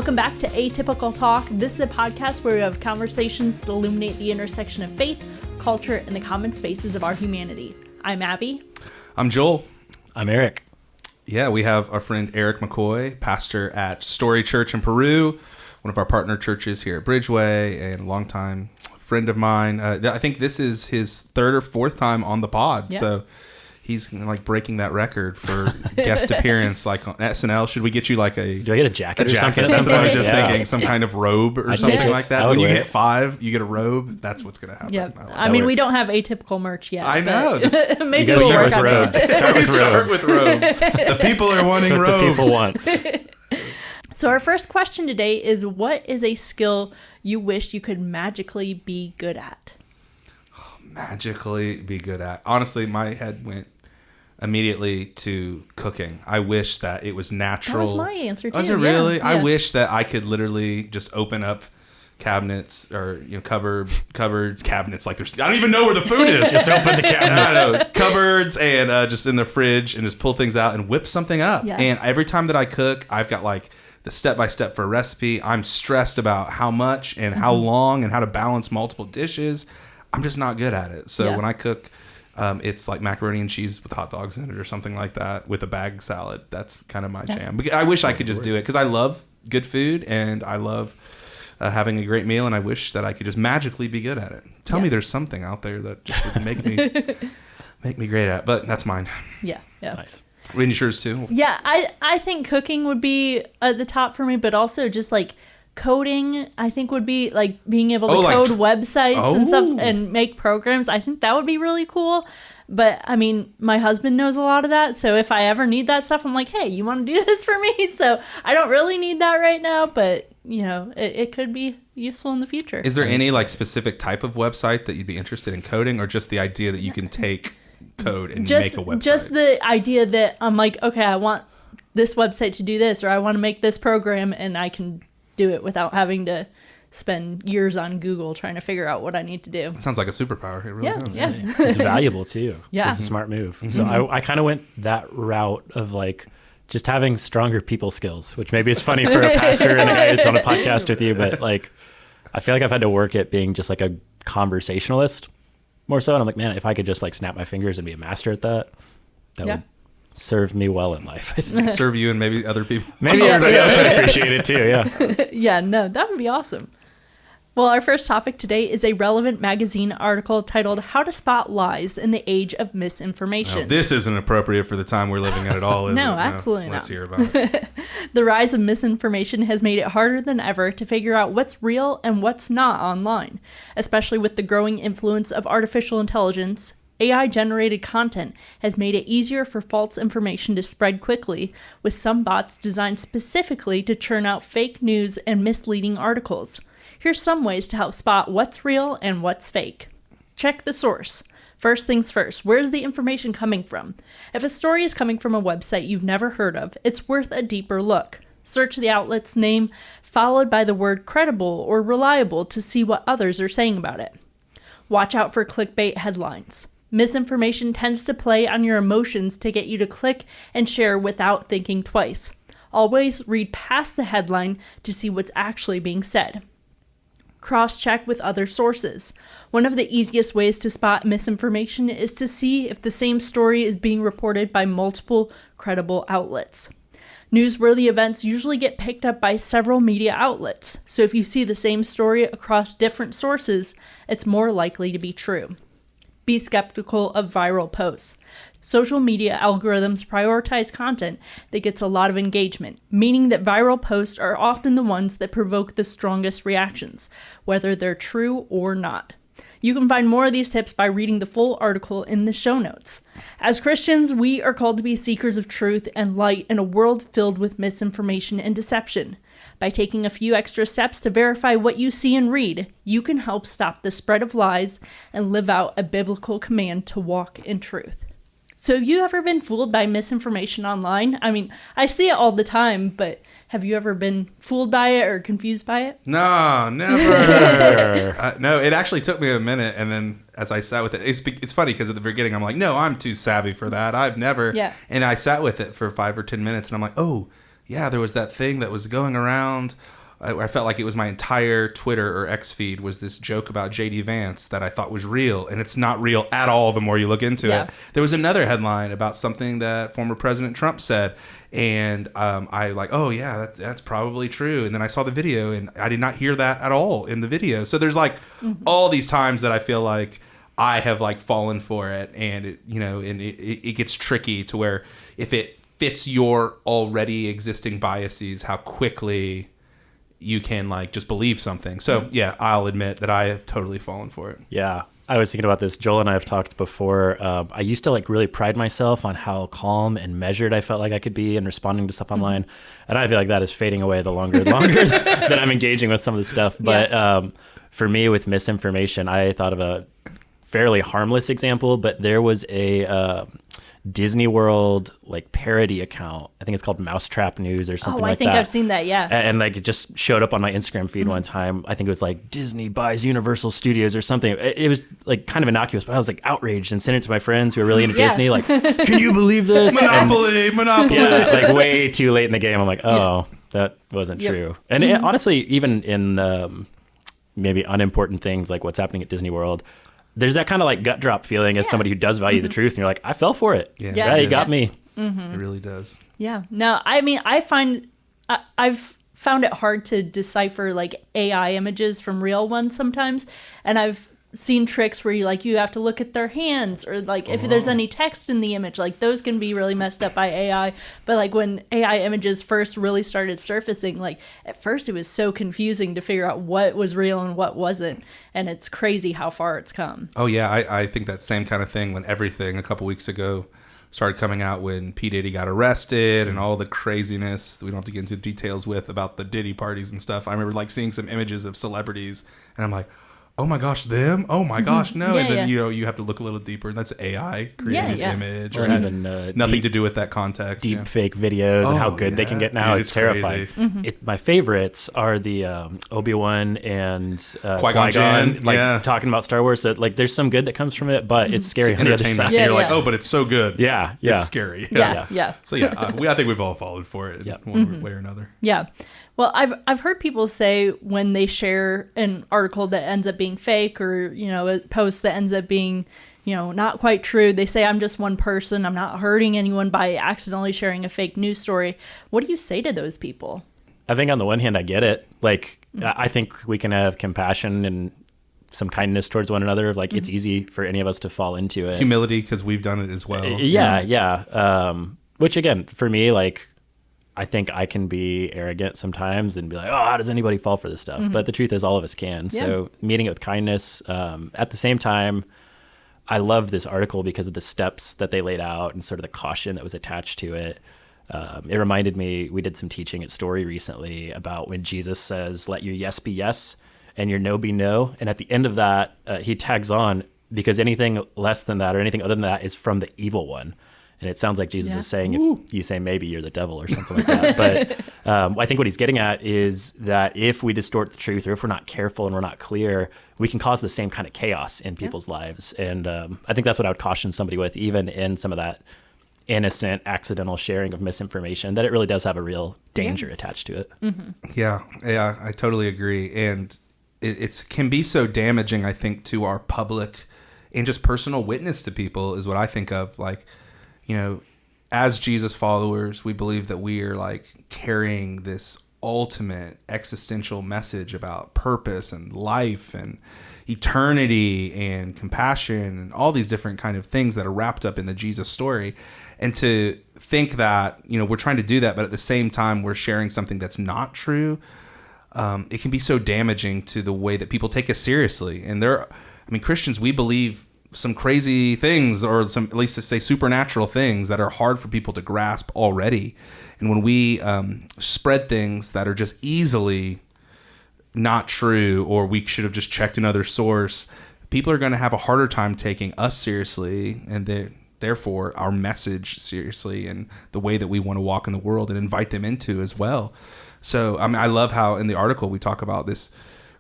Welcome back to Atypical Talk. This is a podcast where we have conversations that illuminate the intersection of faith, culture, and the common spaces of our humanity. I'm Abby. I'm Joel. I'm Eric. Yeah, we have our friend Eric McCoy, pastor at Story Church in Peru, one of our partner churches here at Bridgeway, and a longtime friend of mine. I think this is his third or fourth time on the pod, so he's like breaking that record for guest appearance, like on SNL. Should we get you like a... Do I get a jacket or something? That's what I was just thinking. Some kind of robe or something like that. When you get 5, you get a robe. That's what's going to happen. Yep. I mean, we don't have atypical merch yet. I know. Maybe we'll work on it. Start with robes. The people are wanting robes. The people want. So our first question today is, what is a skill you wish you could magically be good at? Magically be good at. Honestly, my head went immediately to cooking. I wish that it was natural. That was my answer too. Was it really? Yeah. I wish that I could literally just open up cabinets or cupboards, cabinets. Like there's, I don't even know where the food is. Just open the cabinets. Cupboards and just in the fridge and just pull things out and whip something up. Yeah. And every time that I cook, I've got like the step-by-step for a recipe. I'm stressed about how much and how long and how to balance multiple dishes. I'm just not good at it. So when I cook, it's like macaroni and cheese with hot dogs in it or something like that with a bag salad. That's kind of my jam. But I wish I could just do it because I love good food and I love having a great meal, and I wish that I could just magically be good at it. Tell me there's something out there that just would make me great at it. But that's mine. Yeah. Nice. Randy, yours too? Yeah, I think cooking would be at the top for me, but also just like coding, I think would be like being able to code websites and stuff and make programs. I think that would be really cool. But I mean, my husband knows a lot of that. So if I ever need that stuff, I'm like, hey, you want to do this for me? So I don't really need that right now, but you know, it could be useful in the future. Is there any like specific type of website that you'd be interested in coding, or just the idea that you can take code and make a website? Just the idea that I'm like, okay, I want this website to do this, or I want to make this program, and I can do it without having to spend years on Google trying to figure out what I need to do. It sounds like a superpower. It really does. Yeah. It's valuable too. Yeah. So it's a smart move. Mm-hmm. So I kind of went that route of like just having stronger people skills, which maybe is funny for a pastor and a guy who's on a podcast with you, but like I feel like I've had to work at being just like a conversationalist more so. And I'm like, man, if I could just like snap my fingers and be a master at that would serve me well in life, I think. Serve you and maybe other people. Maybe everybody else would appreciate it too, yeah. Yeah, no, that would be awesome. Well, our first topic today is a relevant magazine article titled How to Spot Lies in the Age of Misinformation. No, this isn't appropriate for the time we're living in at all, is it? No, absolutely not. Let's hear about it. The rise of misinformation has made it harder than ever to figure out what's real and what's not online, especially with the growing influence of artificial intelligence. AI-generated content has made it easier for false information to spread quickly, with some bots designed specifically to churn out fake news and misleading articles. Here's some ways to help spot what's real and what's fake. Check the source. First things first, where's the information coming from? If a story is coming from a website you've never heard of, it's worth a deeper look. Search the outlet's name, followed by the word credible or reliable to see what others are saying about it. Watch out for clickbait headlines. Misinformation tends to play on your emotions to get you to click and share without thinking twice. Always read past the headline to see what's actually being said. Cross-check with other sources. One of the easiest ways to spot misinformation is to see if the same story is being reported by multiple credible outlets. Newsworthy events usually get picked up by several media outlets, so if you see the same story across different sources, it's more likely to be true. Be skeptical of viral posts. Social media algorithms prioritize content that gets a lot of engagement, meaning that viral posts are often the ones that provoke the strongest reactions, whether they're true or not. You can find more of these tips by reading the full article in the show notes. As Christians, we are called to be seekers of truth and light in a world filled with misinformation and deception. By taking a few extra steps to verify what you see and read, you can help stop the spread of lies and live out a biblical command to walk in truth. So have you ever been fooled by misinformation online? I mean, I see it all the time, but have you ever been fooled by it or confused by it? No, never. No, it actually took me a minute, and then as I sat with it, it's funny because at the beginning I'm like, no, I'm too savvy for that. I've never. Yeah. And I sat with it for 5 or 10 minutes, and I'm like, oh, yeah, there was that thing that was going around. I felt like it was my entire Twitter or X feed was this joke about J.D. Vance that I thought was real, and it's not real at all the more you look into it. There was another headline about something that former President Trump said, and I like, oh yeah, that's probably true. And then I saw the video, and I did not hear that at all in the video. So there's like all these times that I feel like I have like fallen for it, and it gets tricky to where if it fits your already existing biases, how quickly you can like just believe something. So yeah, I'll admit that I have totally fallen for it. Yeah. I was thinking about this. Joel and I have talked before. I used to like really pride myself on how calm and measured I felt like I could be in responding to stuff online. And I feel like that is fading away the longer that I'm engaging with some of the stuff. But for me with misinformation, I thought of a fairly harmless example, but there was a Disney World like parody account. I think it's called Mousetrap News or something like that. I think I've seen that, yeah. And like it just showed up on my Instagram feed one time. I think it was like Disney buys Universal Studios or something. It was like kind of innocuous, but I was like outraged and sent it to my friends who are really into Disney. Like, can you believe this? Monopoly. Yeah, like way too late in the game. I'm like, oh, that wasn't true. And it, honestly, even in maybe unimportant things like what's happening at Disney World, there's that kind of like gut drop feeling as somebody who does value the truth, and you're like, I fell for it. Yeah, you got me. It really does. Yeah. No, I mean, I've found it hard to decipher like AI images from real ones sometimes, and I've seen tricks where you have to look at their hands, or like if there's any text in the image, like those can be really messed up by AI. But like when AI images first really started surfacing, like at first it was so confusing to figure out what was real and what wasn't, and it's crazy how far it's come. Oh yeah, I think that same kind of thing when everything a couple weeks ago started coming out, when P. Diddy got arrested and all the craziness we don't have to get into details with about the Diddy parties and stuff. I remember like seeing some images of celebrities, and I'm like, oh my gosh, them? Oh my gosh, no. And then you have to look a little deeper, and that's AI created image, or even nothing to do with that context. Deep fake videos and how good they can get now. Dude, it's terrifying. My favorites are the Obi-Wan and Qui-Gon like talking about Star Wars. That like there's some good that comes from it, but it's scary. It's entertainment. You're like, oh, but it's so good. Yeah. It's scary. Yeah. So I think we've all fallen for it in one way or another. Yeah. Well, I've heard people say when they share an article that ends up being fake, or a post that ends up being not quite true, they say, I'm just one person, I'm not hurting anyone by accidentally sharing a fake news story. What do you say to those people? I think on the one hand, I get it. Like, I think we can have compassion and some kindness towards one another. Like, it's easy for any of us to fall into it. Humility, because we've done it as well. Yeah. Which again, for me, like, I think I can be arrogant sometimes and be like, oh, how does anybody fall for this stuff? But the truth is all of us can. Yeah. So meeting it with kindness. At the same time, I love this article because of the steps that they laid out and sort of the caution that was attached to it. It reminded me, we did some teaching at Story recently about when Jesus says, let your yes be yes and your no be no. And at the end of that, he tags on, because anything less than that or anything other than that is from the evil one. And it sounds like Jesus is saying, if you say maybe, you're the devil or something like that. But I think what he's getting at is that if we distort the truth, or if we're not careful and we're not clear, we can cause the same kind of chaos in people's lives. And I think that's what I would caution somebody with, even in some of that innocent, accidental sharing of misinformation, that it really does have a real danger attached to it. Yeah, I totally agree. And it can be so damaging, I think, to our public and just personal witness to people is what I think of. Like, as Jesus followers, we believe that we are like carrying this ultimate existential message about purpose and life and eternity and compassion and all these different kind of things that are wrapped up in the Jesus story. And to think that, we're trying to do that, but at the same time, we're sharing something that's not true. It can be so damaging to the way that people take us seriously. And Christians, we believe some crazy things, or some, at least to say, supernatural things that are hard for people to grasp already. And when we spread things that are just easily not true, or we should have just checked another source, people are going to have a harder time taking us seriously, and therefore our message seriously, and the way that we want to walk in the world and invite them into as well. So I love how in the article we talk about this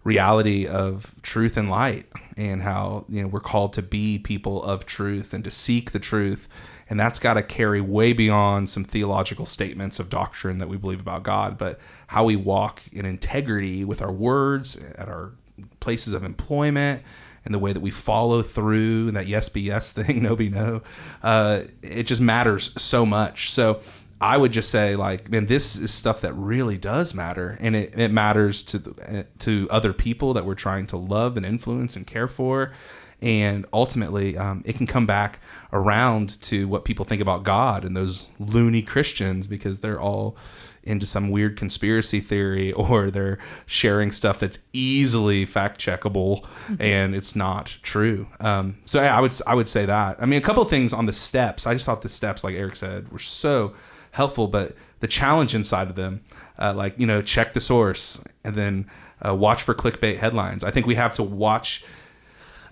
reality of truth and light, and how, you know, we're called to be people of truth and to seek the truth. And that's got to carry way beyond some theological statements of doctrine that we believe about God, but how we walk in integrity with our words at our places of employment, and the way that we follow through, and that yes be yes thing, no be no. It just matters so much. So I would just say, like, man, this is stuff that really does matter, and it matters to other people that we're trying to love and influence and care for. And ultimately, it can come back around to what people think about God and those loony Christians, because they're all into some weird conspiracy theory, or they're sharing stuff that's easily fact checkable and it's not true. So yeah, I would say that. I mean, a couple of things on the steps. I just thought the steps, like Eric said, were so helpful, but the challenge inside of them, like, you know, check the source, and then watch for clickbait headlines. I think we have to watch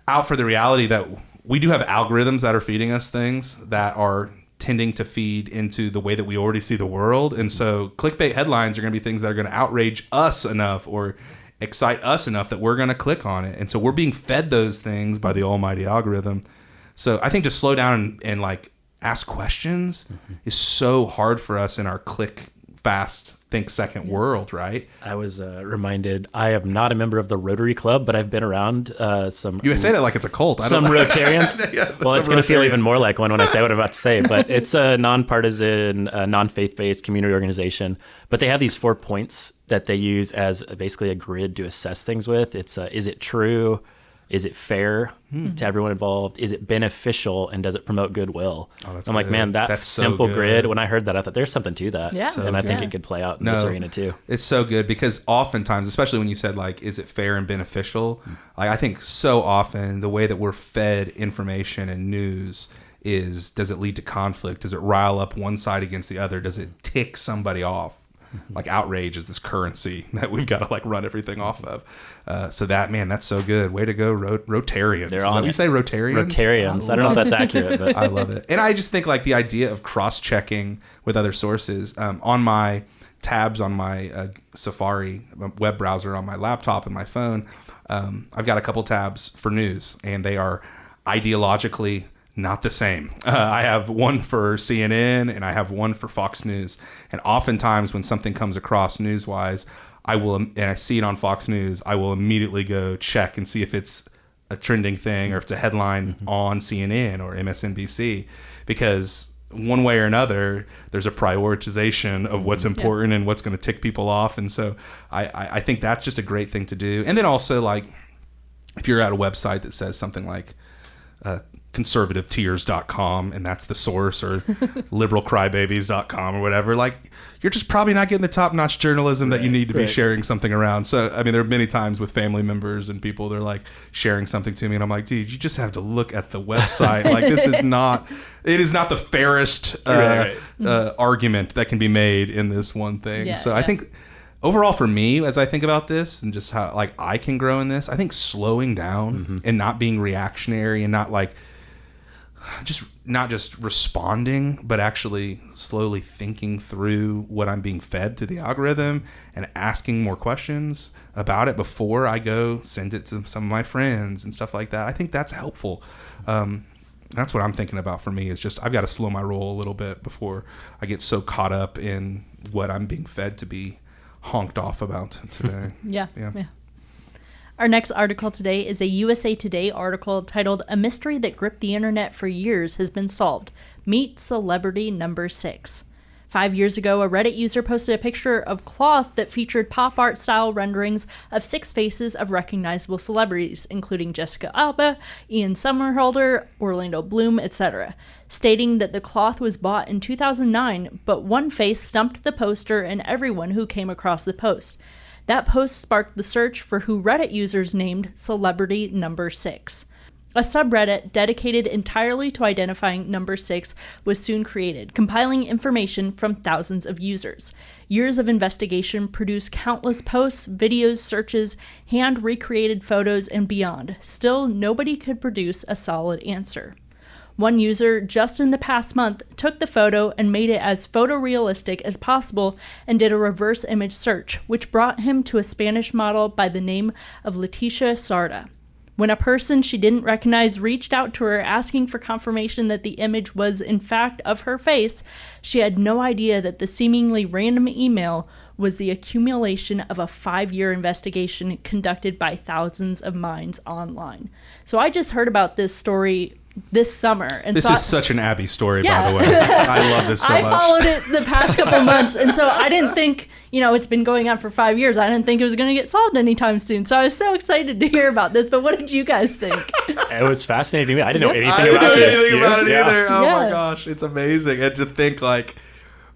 out for the reality that we do have algorithms that are feeding us things that are tending to feed into the way that we already see the world. And so clickbait headlines are going to be things that are going to outrage us enough or excite us enough that we're going to click on it. And so we're being fed those things by the almighty algorithm. So I think to slow down and like ask questions is so hard for us in our click fast think second world, right? I was reminded, I am not a member of the Rotary Club, but I've been around some... You say that like it's a cult. Some Rotarians. Yeah, well, it's going to feel even more like one when I say what I'm about to say, but it's a nonpartisan, non-faith-based community organization. But they have these 4 points that they use as basically a grid to assess things with. It's, is it true? Is it fair to everyone involved? Is it beneficial, and does it promote goodwill? Oh, that's I'm like, man, that's simple so grid. When I heard that, I thought there's something to that. Yeah. And I think it could play out in this arena too. It's so good, because oftentimes, especially when you said like, is it fair and beneficial? Like, I think so often the way that we're fed information and news is, does it lead to conflict? Does it rile up one side against the other? Does it tick somebody off? Like, outrage is this currency that we've got to like run everything off of. So that, man, that's so good. Way to go, Rotarians. They're Is on that what it. you say, Rotarians? Rotarians. I don't know if that's accurate, but I love it. And I just think like the idea of cross-checking with other sources, on my tabs on my Safari web browser on my laptop and my phone, I've got a couple tabs for news, and they are ideologically not the same. I have one for CNN and I have one for Fox News. And oftentimes when something comes across news-wise, and I see it on Fox News, I will immediately go check and see if it's a trending thing or if it's a headline on CNN or MSNBC, because one way or another, there's a prioritization of what's important and what's going to tick people off. And so I think that's just a great thing to do. And then also, like, if you're at a website that says something like conservativetears.com and that's the source, or liberalcrybabies.com or whatever, like, you're just probably not getting the top-notch journalism that you need to be sharing something around. So I mean, there are many times with family members and people, they're like sharing something to me and I'm like, dude, you just have to look at the website. Like, it is not the fairest argument that can be made in this one thing. I think overall for me, as I think about this and just how like I can grow in this, I think slowing down and not being reactionary and not just responding, but actually slowly thinking through what I'm being fed through the algorithm and asking more questions about it before I go send it to some of my friends and stuff like that. I think that's helpful. That's what I'm thinking about for me, is just I've got to slow my roll a little bit before I get so caught up in what I'm being fed to be honked off about today. Yeah. Our next article today is a USA Today article titled "A Mystery That Gripped the Internet for Years Has Been Solved. Meet Celebrity Number 6." 5 years ago, a Reddit user posted a picture of cloth that featured pop art style renderings of 6 faces of recognizable celebrities, including Jessica Alba, Ian Somerhalder, Orlando Bloom, etc., stating that the cloth was bought in 2009, but one face stumped the poster and everyone who came across the post. That post sparked the search for who Reddit users named Celebrity Number 6. A subreddit dedicated entirely to identifying Number 6 was soon created, compiling information from thousands of users. Years of investigation produced countless posts, videos, searches, hand-recreated photos, and beyond. Still, nobody could produce a solid answer. One user, just in the past month, took the photo and made it as photorealistic as possible and did a reverse image search, which brought him to a Spanish model by the name of Leticia Sarda. When a person she didn't recognize reached out to her asking for confirmation that the image was in fact of her face, she had no idea that the seemingly random email was the accumulation of a 5-year investigation conducted by thousands of minds online. So I just heard about this story this summer. And this so is such an Abby story, by the way. I love this so much. I followed it the past couple months, and so I didn't think, it's been going on for 5 years. I didn't think it was going to get solved anytime soon. So I was so excited to hear about this. But what did you guys think? It was fascinating to me. I didn't know anything I didn't know this. anything about it either. Oh Yeah. my gosh, it's amazing. And to think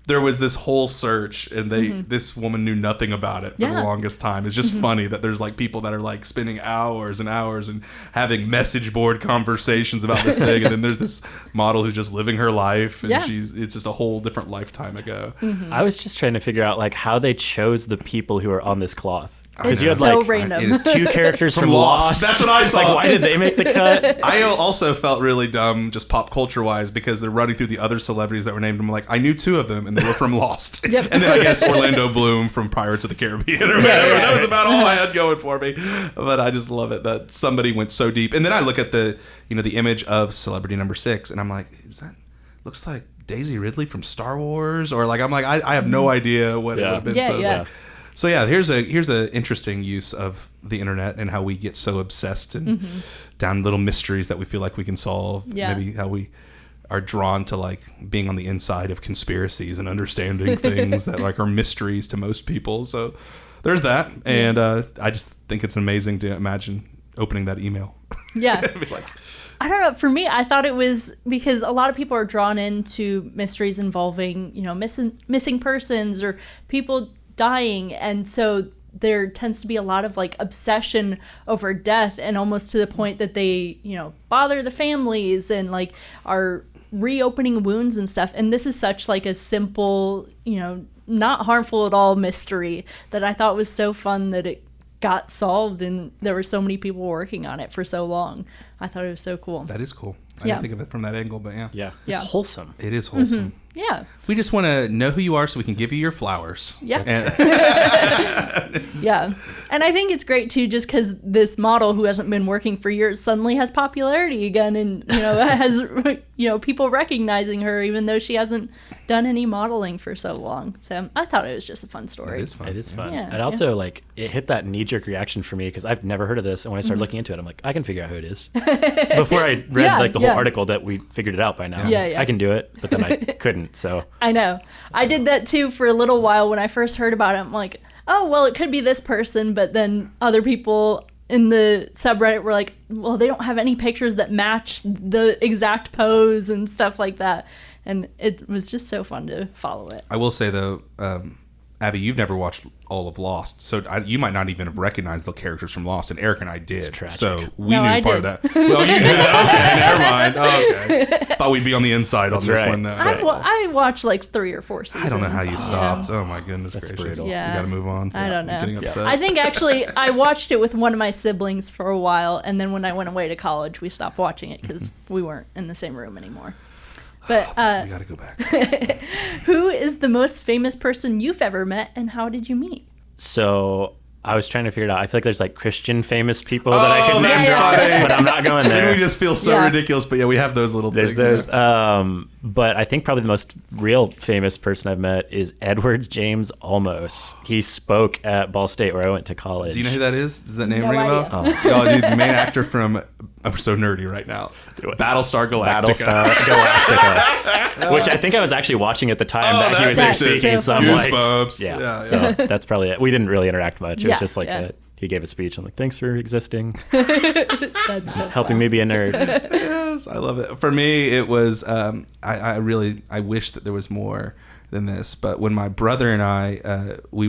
there was this whole search and this woman knew nothing about it for the longest time. It's just funny that there's people that are spending hours and hours and having message board conversations about this thing. And then there's this model who's just living her life and it's just a whole different lifetime ago. I was just trying to figure out how they chose the people who are on this cloth. It's you had so random. It is 2 characters from Lost. That's what I saw. Why did they make the cut? I also felt really dumb, just pop culture wise, because they're running through the other celebrities that were named. I'm like, I knew 2 of them, and they were from Lost. Yep. And then I guess Orlando Bloom from Pirates of the Caribbean or whatever. Yeah. That was about all I had going for me. But I just love it that somebody went so deep. And then I look at the image of celebrity number 6, and I'm like, looks like Daisy Ridley from Star Wars, or I have no idea what it would have been. So here's a interesting use of the internet and how we get so obsessed and down little mysteries that we feel like we can solve. Yeah. Maybe how we are drawn to being on the inside of conspiracies and understanding things that are mysteries to most people. So there's that, and I just think it's amazing to imagine opening that email. Yeah. I don't know. For me, I thought it was because a lot of people are drawn into mysteries involving, missing persons or people dying, and so there tends to be a lot of obsession over death, and almost to the point that they bother the families and are reopening wounds and stuff. And this is such a simple, not harmful at all mystery that I thought was so fun that it got solved, and there were so many people working on it for so long. I thought it was so cool. That is cool. I didn't think of it from that angle, but it's wholesome. It is wholesome. Yeah. We just want to know who you are so we can give you your flowers. Yeah. Yeah. And I think it's great too, just because this model who hasn't been working for years suddenly has popularity again, and has people recognizing her even though she hasn't done any modeling for so long. So I thought it was just a fun story. It is fun. It is fun. Yeah. And also it hit that knee-jerk reaction for me because I've never heard of this, and when I started looking into it, I'm like, I can figure out who it is. Before I read the whole article that we figured it out by now. Yeah. I can do it, but then I couldn't. So I know. I did that too for a little while when I first heard about it. I'm like, oh, well, it could be this person, but then other people in the subreddit were like, well, they don't have any pictures that match the exact pose and stuff like that. And it was just so fun to follow it. I will say, though, Abby, you've never watched all of Lost, so you might not even have recognized the characters from Lost, and Eric and I did. So we knew I part did. of that. Well, you did. Okay, never mind. Okay. Thought we'd be on the inside on this one now. I watched 3 or 4 seasons. I don't know how you stopped. Oh, my goodness gracious. Brutal. Yeah. You got to move on. I don't know. I'm getting upset. I think actually I watched it with one of my siblings for a while, and then when I went away to college, we stopped watching it because we weren't in the same room anymore. But we got to go back. Who is the most famous person you've ever met, and how did you meet? So I was trying to figure it out. I feel like there's Christian famous people that I could name, funny. but I'm not going there. Then we just feel so ridiculous. But we have those little things. But I think probably the most real famous person I've met is Edwards James Olmos. He spoke at Ball State where I went to college. Do you know who that is? Does that name No ring a bell? idea. Oh, dude, the main actor from, I'm so nerdy right now, Battlestar Galactica. Which I think I was actually watching at the time that he was That's speaking. so So I'm Goosebumps. yeah. Yeah. So that's probably it. We didn't really interact much. It was just he gave a speech. I'm like, thanks for existing, That's so helping me be a nerd. Yes, I love it. For me, it was, I wish that there was more than this, but when my brother and I, we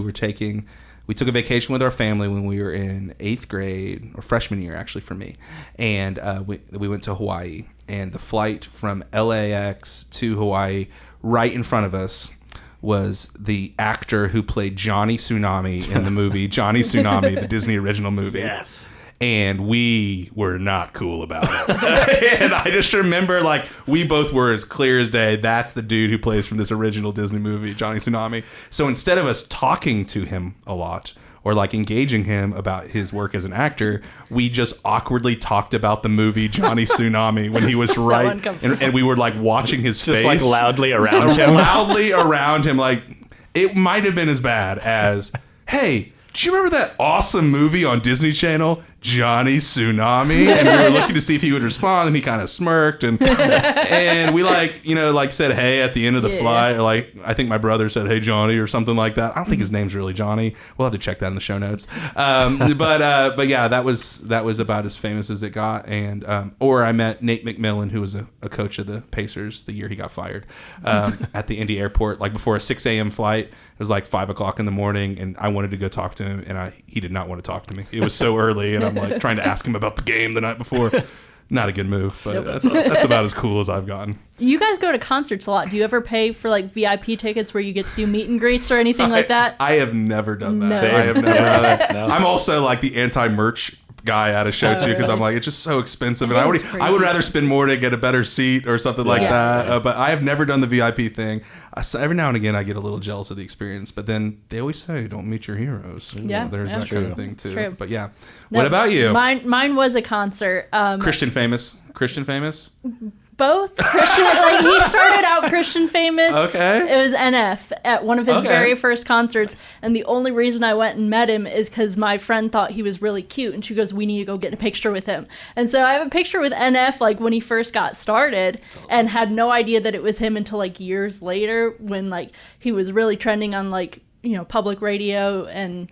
took a vacation with our family when we were in 8th grade, or freshman year actually for me, and we went to Hawaii, and the flight from LAX to Hawaii, right in front of us was the actor who played Johnny Tsunami in the movie Johnny Tsunami, the Disney original movie. Yes. And we were not cool about it. And I just remember, like, we both were as clear as day. That's the dude who plays from this original Disney movie, Johnny Tsunami. So instead of us talking to him a lot or like engaging him about his work as an actor, we just awkwardly talked about the movie Johnny Tsunami when he was So right. And we were like watching his Just face. like loudly around him. Loudly around him. Like, it might have been as bad as, hey, do you remember that awesome movie on Disney Channel, Johnny Tsunami? And we were looking to see if he would respond, and he kind of smirked, and we said hey at the end of the flight. Or like, I think my brother said, hey Johnny, or something like that. I don't think his name's really Johnny. We'll have to check that in the show notes. But yeah, that was about as famous as it got. And or I met Nate McMillan, who was a coach of the Pacers the year he got fired, at the Indy airport, like before a 6 a.m. flight. It was like 5 o'clock in the morning, and I wanted to go talk to him, and he did not want to talk to me. It was so early, and I'm like trying to ask him about the game the night before. Not a good move, but that's about as cool as I've gotten. You guys go to concerts a lot. Do you ever pay for like VIP tickets where you get to do meet and greets or anything like that? I have never done that. No. I have never done that. No. I'm also like the anti-merch guy at a show too, because I'm like, it's just so expensive, and I would rather spend more to get a better seat or something like that. But I have never done the VIP thing. So every now and again I get a little jealous of the experience, but then they always say don't meet your heroes. Yeah, there's that kind of thing too. True. But yeah, No, what about you? Mine was a concert. Christian famous. Both Christian. Like, he started out Christian famous. Okay. It was NF at one of his very first concerts, and the only reason I went and met him is because my friend thought he was really cute, and she goes, "We need to go get a picture with him." And so I have a picture with NF like when he first got started, and had no idea that it was him until like years later when like he was really trending on like public radio and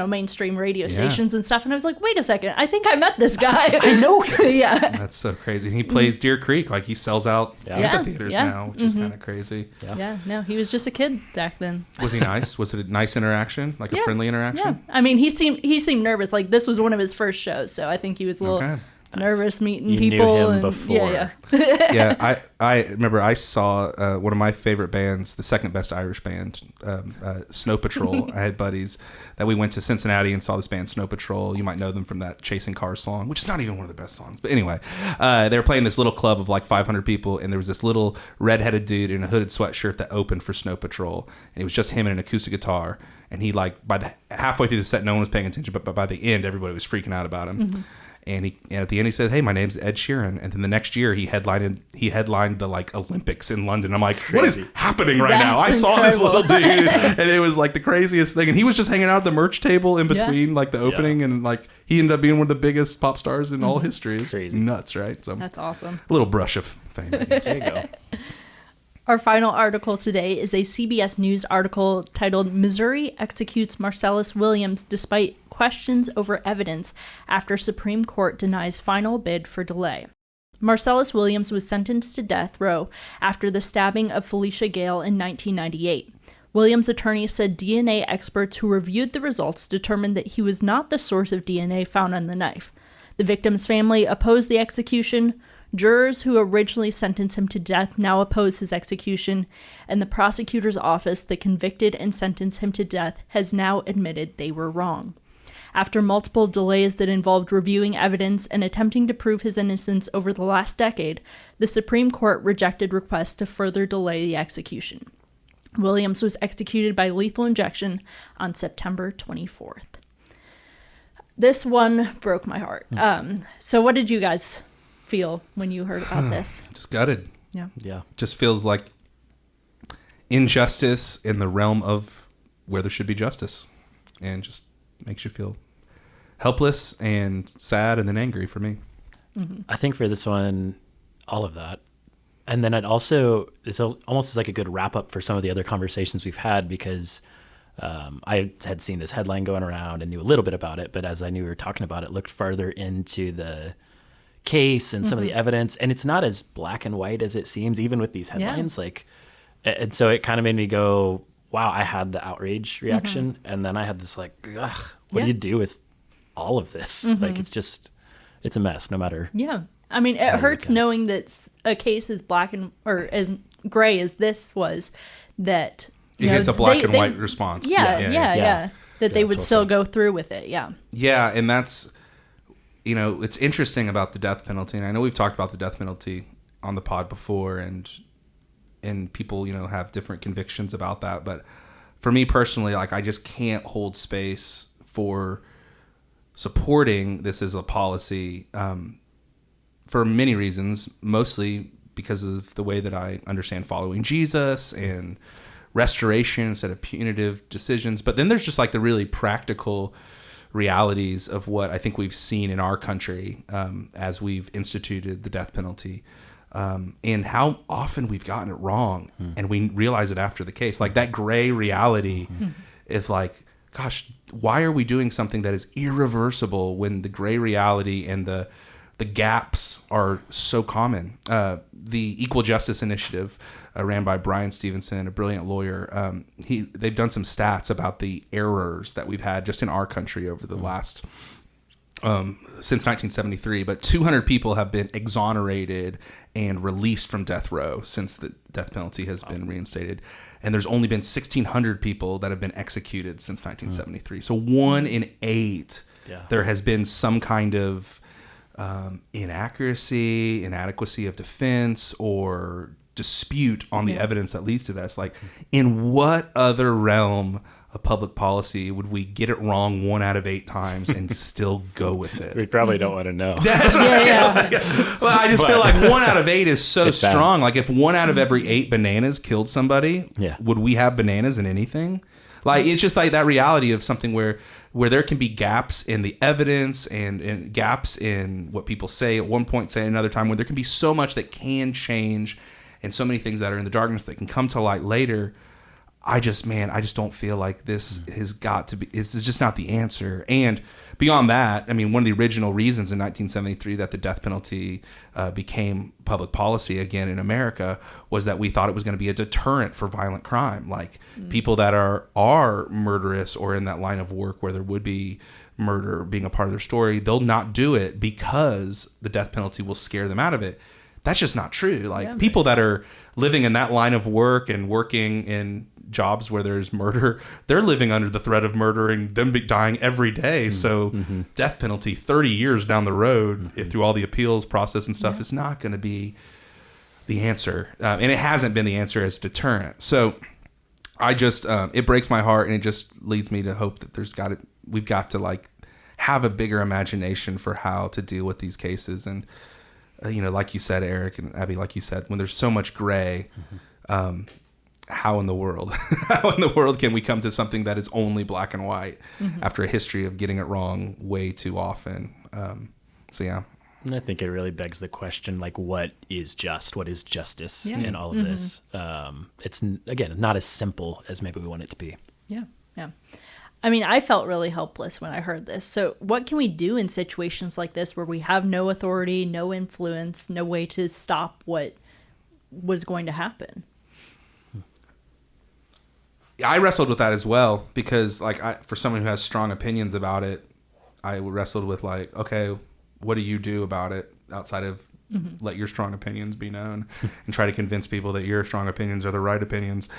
mainstream radio stations and stuff. And I was like, wait a second, I think I met this guy. I know him. Yeah. That's so crazy. And he plays Deer Creek. Like, he sells out amphitheaters now, which is kind of crazy. Yeah. No, he was just a kid back then. Was he nice? Was it a nice interaction? Like a friendly interaction? Yeah. I mean, he seemed nervous. Like, this was one of his first shows, so I think he was a little nervous meeting people. Knew him before. Yeah. I remember I saw one of my favorite bands, the second best Irish band, Snow Patrol. I had buddies that we went to Cincinnati and saw this band, Snow Patrol. You might know them from that Chasing Cars song, which is not even one of the best songs. But anyway, they were playing this little club of like 500 people, and there was this little redheaded dude in a hooded sweatshirt that opened for Snow Patrol, and it was just him and an acoustic guitar. And he, like, by the halfway through the set, no one was paying attention, but by the end, everybody was freaking out about him. Mm-hmm. And at the end he said, "Hey, my name's Ed Sheeran." And then the next year he headlined the like Olympics in London. I'm like, what is happening right now? I saw this little dude, and it was like the craziest thing. And he was just hanging out at the merch table in between like the opening, and like he ended up being one of the biggest pop stars in all history. It's crazy. Nuts, right? So that's awesome. A little brush of fame, I guess. There you go. Our final article today is a CBS News article titled "Missouri Executes Marcellus Williams Despite Questions Over Evidence After Supreme Court Denies Final Bid for Delay." Marcellus Williams was sentenced to death row after the stabbing of Felicia Gale in 1998. Williams' attorney said DNA experts who reviewed the results determined that he was not the source of DNA found on the knife. The victim's family opposed the execution. Jurors who originally sentenced him to death now oppose his execution, and the prosecutor's office that convicted and sentenced him to death has now admitted they were wrong. After multiple delays that involved reviewing evidence and attempting to prove his innocence over the last decade, the Supreme Court rejected requests to further delay the execution. Williams was executed by lethal injection on September 24th. This one broke my heart. So what did you guys feel when you heard about this? Just gutted. Yeah. Just feels like injustice in the realm of where there should be justice, and just makes you feel helpless and sad and then angry for me. Mm-hmm. I think for this one, all of that. And then it's almost like a good wrap up for some of the other conversations we've had, because I had seen this headline going around and knew a little bit about it, but as I knew we were talking about it, looked further into the case and some of the evidence, and it's not as black and white as it seems, even with these headlines. And so it kind of made me go, wow, I had the outrage reaction, and then I had this like, ugh, what do you do with all of this? Like, it's a mess, no matter. Yeah. I mean, it hurts knowing that a case as black or as gray as this was, that it gets a black and white response. Yeah. That they would still go through with it. Yeah. Yeah, and that's it's interesting about the death penalty, and I know we've talked about the death penalty on the pod before, and people, have different convictions about that. But for me personally, like, I just can't hold space for supporting this as a policy for many reasons, mostly because of the way that I understand following Jesus and restoration instead of punitive decisions. But then there's just like the really practical realities of what I think we've seen in our country as we've instituted the death penalty, and how often we've gotten it wrong, and we realize it after the case. Like that gray reality is like, gosh, why are we doing something that is irreversible when the gray reality and the gaps are so common? The Equal Justice Initiative, ran by Brian Stevenson, a brilliant lawyer, they've done some stats about the errors that we've had just in our country over the last since 1973. But 200 people have been exonerated and released from death row since the death penalty has been reinstated. And there's only been 1,600 people that have been executed since 1973. So 1 in 8, there has been some kind of inaccuracy, inadequacy of defense, or dispute on the evidence that leads to that. It's like, in what other realm of public policy would we get it wrong 1 out of 8 times and still go with it? We probably don't want to know. That's what Well, I just feel like 1 out of 8 is so strong. Bad. Like if 1 out of every 8 bananas killed somebody, would we have bananas in anything? Like, it's just like that reality of something where there can be gaps in the evidence and gaps in what people say at one point, say another time, where there can be so much that can change and so many things that are in the darkness that can come to light later. I just don't feel like this has got to be, this is just not the answer. And beyond that, I mean, one of the original reasons in 1973 that the death penalty became public policy again in America was that we thought it was going to be a deterrent for violent crime. Like people that are murderous or in that line of work where there would be murder being a part of their story, they'll not do it because the death penalty will scare them out of it. That's just not true. Like people that are living in that line of work and working in jobs where there's murder, they're living under the threat of murdering, them dying every day. So death penalty 30 years down the road, through all the appeals process and stuff, is not going to be the answer. And it hasn't been the answer as a deterrent. So I just, it breaks my heart, and it just leads me to hope that we've got to like have a bigger imagination for how to deal with these cases. And like you said, Eric and Abby, like you said, when there's so much gray, how in the world can we come to something that is only black and white after a history of getting it wrong way too often? And I think it really begs the question, like, what is just? What is justice in all of this? It's, again, not as simple as maybe we want it to be. Yeah. I mean, I felt really helpless when I heard this. So what can we do in situations like this where we have no authority, no influence, no way to stop what was going to happen? I wrestled with that as well, because like for someone who has strong opinions about it, I wrestled with like, okay, what do you do about it outside of let your strong opinions be known and try to convince people that your strong opinions are the right opinions,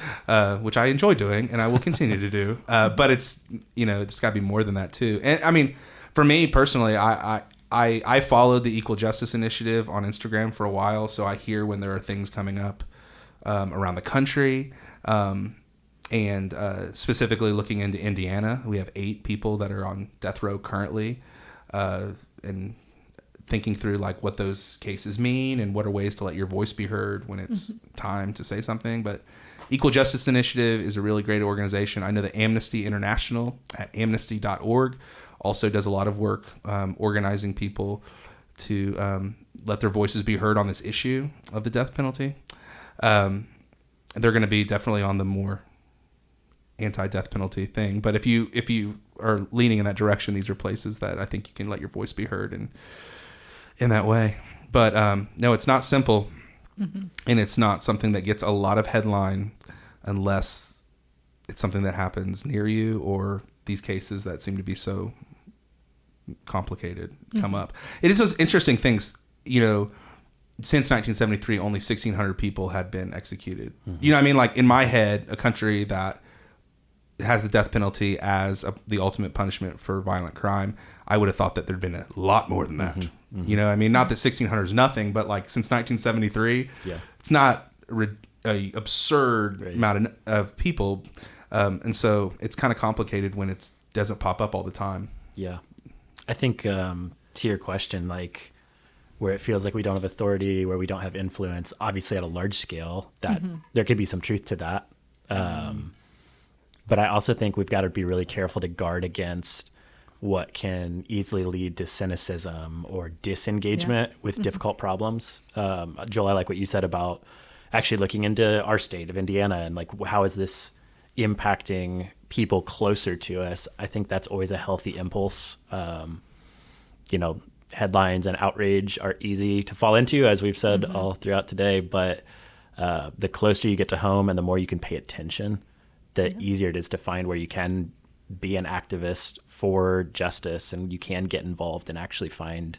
which I enjoy doing and I will continue to do. But it's, there's got to be more than that too. And I mean, for me personally, I followed the Equal Justice Initiative on Instagram for a while. So I hear when there are things coming up around the country. And specifically looking into Indiana, we have 8 people that are on death row currently, and thinking through like what those cases mean and what are ways to let your voice be heard when it's time to say something. But Equal Justice Initiative is a really great organization. I know that Amnesty International at amnesty.org also does a lot of work organizing people to let their voices be heard on this issue of the death penalty. They're going to be definitely on the more anti-death penalty thing. But if you are leaning in that direction, these are places that I think you can let your voice be heard in that way. But no, it's not simple, and it's not something that gets a lot of headline unless it's something that happens near you, or these cases that seem to be so complicated come up. It is those interesting things, since 1973, only 1,600 people had been executed. You know what I mean? Like in my head, a country that has the death penalty as the ultimate punishment for violent crime, I would have thought that there'd been a lot more than that. You know, I mean, not that 1600 is nothing, but like since 1973, it's not a absurd amount of people. And so it's kind of complicated when it doesn't pop up all the time. Yeah. I think to your question, like where it feels like we don't have authority, where we don't have influence, obviously at a large scale, that there could be some truth to that. But I also think we've got to be really careful to guard against what can easily lead to cynicism or disengagement with difficult problems. Joel, I like what you said about actually looking into our state of Indiana and like, how is this impacting people closer to us? I think that's always a healthy impulse. You know, headlines and outrage are easy to fall into, as we've said all throughout today, but the closer you get to home and the more you can pay attention, the easier it is to find where you can be an activist for justice and you can get involved and actually find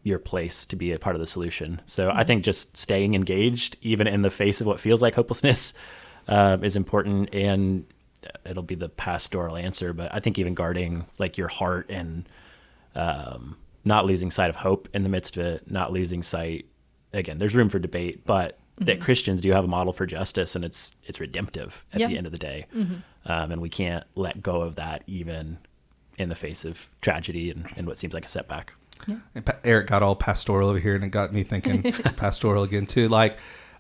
your place to be a part of the solution. So I think just staying engaged, even in the face of what feels like hopelessness, is important, and it'll be the pastoral answer. But I think even guarding like your heart and not losing sight of hope in the midst of it, not losing sight, again, there's room for debate, but that Christians do have a model for justice, and it's redemptive at the end of the day. And we can't let go of that even in the face of tragedy and what seems like a setback. Eric got all pastoral over here, and it got me thinking pastoral again too. Like,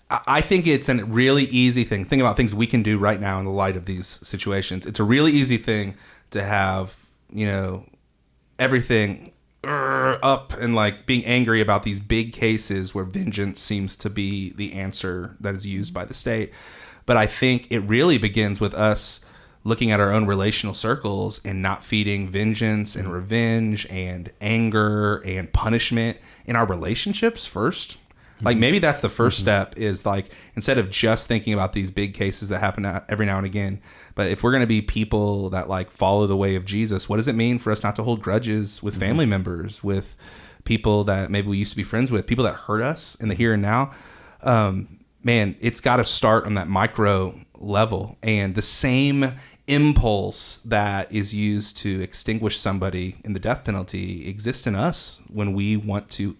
I think it's a really easy thing. Think about things we can do right now in the light of these situations. It's a really easy thing to have, you know, everything up and like being angry about these big cases where vengeance seems to be the answer that is used by the state. But I think it really begins with us looking at our own relational circles and not feeding vengeance and revenge and anger and punishment in our relationships first. Like maybe that's the first step, is like, instead of just thinking about these big cases that happen every now and again, but if we're going to be people that like follow the way of Jesus, what does it mean for us not to hold grudges with family members, with people that maybe we used to be friends with, people that hurt us in the here and now? Man, it's got to start on that micro level. And the same impulse that is used to extinguish somebody in the death penalty exists in us when we want to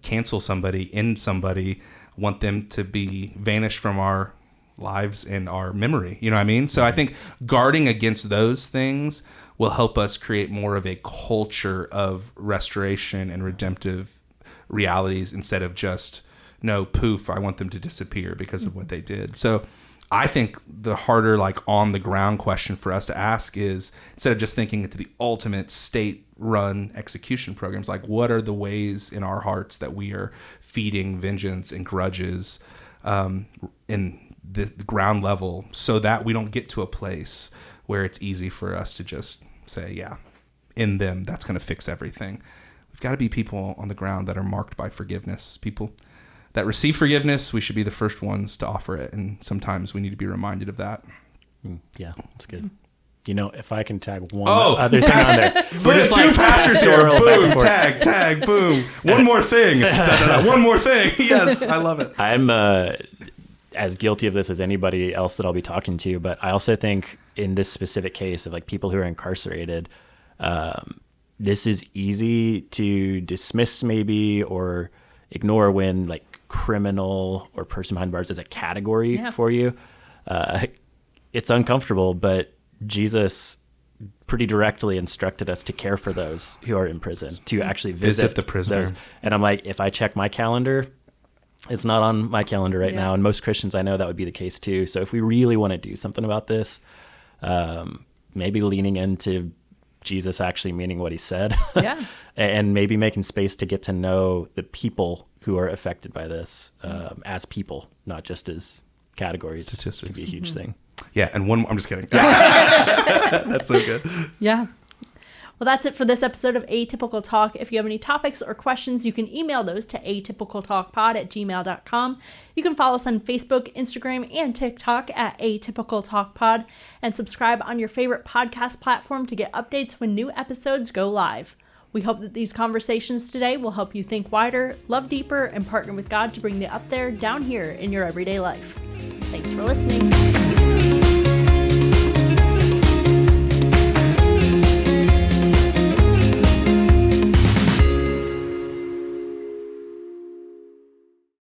cancel somebody, end somebody, want them to be vanished from our lives and our memory. You know what I mean? So I think guarding against those things will help us create more of a culture of restoration and redemptive realities, instead of just, no, poof, I want them to disappear because of what they did. So I think the harder, like, on the ground question for us to ask is, instead of just thinking into the ultimate state-run execution programs, like, what are the ways in our hearts that we are feeding vengeance and grudges in the ground level, so that we don't get to a place where it's easy for us to just say, yeah, in them, that's going to fix everything. We've got to be people on the ground that are marked by forgiveness, people that receive forgiveness. We should be the first ones to offer it, and sometimes we need to be reminded of that. Yeah, that's good. You know, if I can tag one other thing on there. We're just two pastors here. Boom, tag, boom. One more thing. One more thing. Yes, I love it. I'm as guilty of this as anybody else that I'll be talking to, but I also think in this specific case of like people who are incarcerated, this is easy to dismiss maybe or ignore when like criminal or person behind bars is a category for you. It's uncomfortable, but Jesus pretty directly instructed us to care for those who are in prison, to actually visit the prisoner. Those. And I'm like, if I check my calendar, it's not on my calendar right now. And most Christians I know that would be the case too. So if we really want to do something about this, maybe leaning into Jesus actually meaning what he said, and maybe making space to get to know the people who are affected by this as people, not just as categories. Statistics could be a huge thing. Yeah, and one more, I'm just kidding. That's so good. Yeah. Well, that's it for this episode of Atypical Talk. If you have any topics or questions, you can email those to atypicaltalkpod@gmail.com. You can follow us on Facebook, Instagram, and TikTok at atypicaltalkpod, and subscribe on your favorite podcast platform to get updates when new episodes go live. We hope that these conversations today will help you think wider, love deeper, and partner with God to bring the up there down here in your everyday life. Thanks for listening.